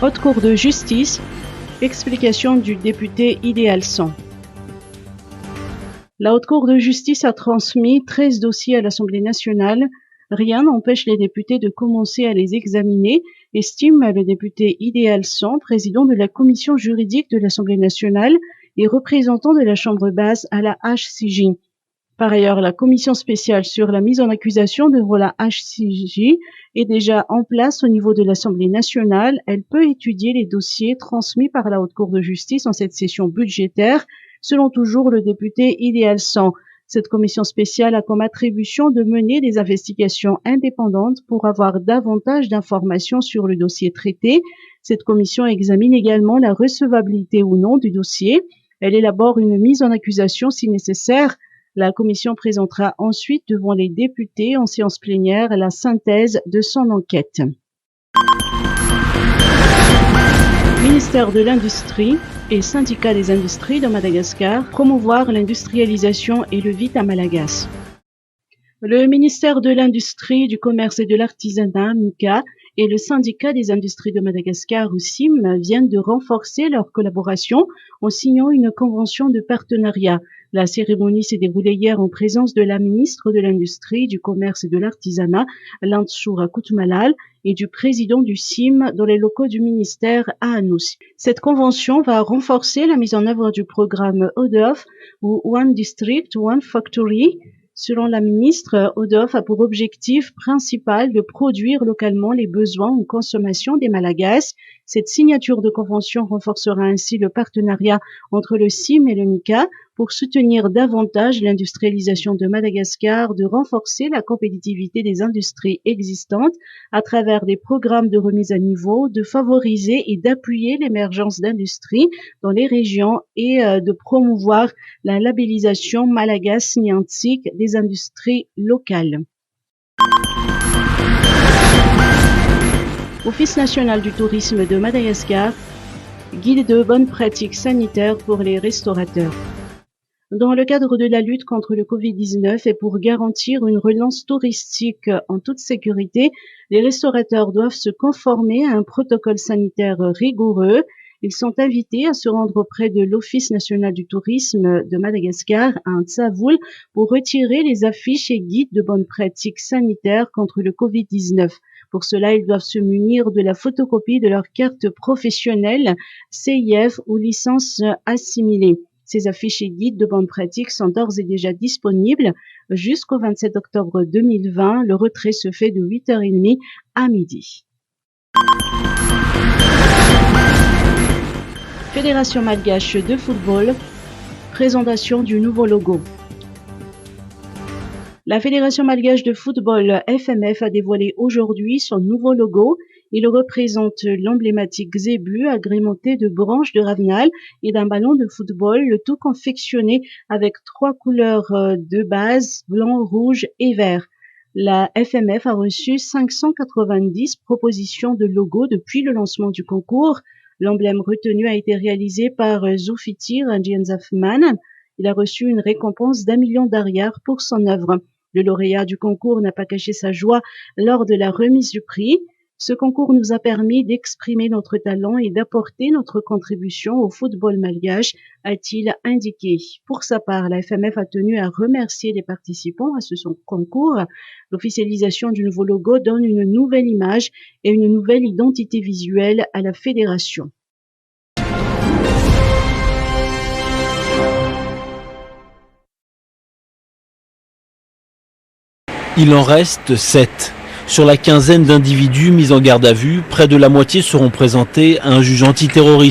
Haute Cour de justice, explication du député Idéal 100. La Haute Cour de justice a transmis 13 dossiers à l'Assemblée nationale. Rien n'empêche les députés de commencer à les examiner, estime le député Idéal 100, président de la commission juridique de l'Assemblée nationale et représentant de la Chambre basse à la HCJ. Par ailleurs, la commission spéciale sur la mise en accusation devant la HCJ est déjà en place au niveau de l'Assemblée nationale. Elle peut étudier les dossiers transmis par la Haute Cour de justice en cette session budgétaire, selon toujours le député Idéal 100. Cette commission spéciale a comme attribution de mener des investigations indépendantes pour avoir davantage d'informations sur le dossier traité. Cette commission examine également la recevabilité ou non du dossier. Elle élabore une mise en accusation si nécessaire. La commission présentera ensuite devant les députés en séance plénière la synthèse de son enquête. Ministère de l'Industrie et Syndicat des industries de Madagascar, promouvoir l'industrialisation et le vite à Malagas. Le ministère de l'Industrie, du Commerce et de l'Artisanat, MICA, et le Syndicat des industries de Madagascar, ou SIM, viennent de renforcer leur collaboration en signant une convention de partenariat. La cérémonie s'est déroulée hier en présence de la ministre de l'Industrie, du Commerce et de l'Artisanat, Lantshoura Koutmalal, et du président du SIM dans les locaux du ministère à Anous. Cette convention va renforcer la mise en œuvre du programme ODOF, ou One District, One Factory. Selon la ministre, ODOF a pour objectif principal de produire localement les besoins en consommation des Malagasy. Cette signature de convention renforcera ainsi le partenariat entre le SIM et le MICA pour soutenir davantage l'industrialisation de Madagascar, de renforcer la compétitivité des industries existantes à travers des programmes de remise à niveau, de favoriser et d'appuyer l'émergence d'industries dans les régions et de promouvoir la labellisation Malagasy Niantic des industries locales. Office national du tourisme de Madagascar, guide de bonnes pratiques sanitaires pour les restaurateurs. Dans le cadre de la lutte contre le Covid-19 et pour garantir une relance touristique en toute sécurité, les restaurateurs doivent se conformer à un protocole sanitaire rigoureux. Ils sont invités à se rendre auprès de l'Office national du tourisme de Madagascar à Ntsavoul pour retirer les affiches et guides de bonnes pratiques sanitaires contre le Covid-19. Pour cela, ils doivent se munir de la photocopie de leur carte professionnelle, CIF ou licence assimilée. Ces affiches et guides de bonnes pratiques sont d'ores et déjà disponibles jusqu'au 27 octobre 2020. Le retrait se fait de 8h30 à midi. Fédération malgache de football, présentation du nouveau logo. La Fédération malgache de football FMF a dévoilé aujourd'hui son nouveau logo. Il représente l'emblématique zébu agrémenté de branches de ravinal et d'un ballon de football, le tout confectionné avec 3 couleurs de base, blanc, rouge et vert. La FMF a reçu 590 propositions de logos depuis le lancement du concours. L'emblème retenu a été réalisé par Zulfiqar Ndienzafman. Il a reçu une récompense d'1 million d'ariars pour son œuvre. Le lauréat du concours n'a pas caché sa joie lors de la remise du prix. Ce concours nous a permis d'exprimer notre talent et d'apporter notre contribution au football malgache, a-t-il indiqué. Pour sa part, la FMF a tenu à remercier les participants à ce concours. L'officialisation du nouveau logo donne une nouvelle image et une nouvelle identité visuelle à la fédération. Il en reste 7. Sur la quinzaine d'individus mis en garde à vue, près de la moitié seront présentés à un juge antiterroriste.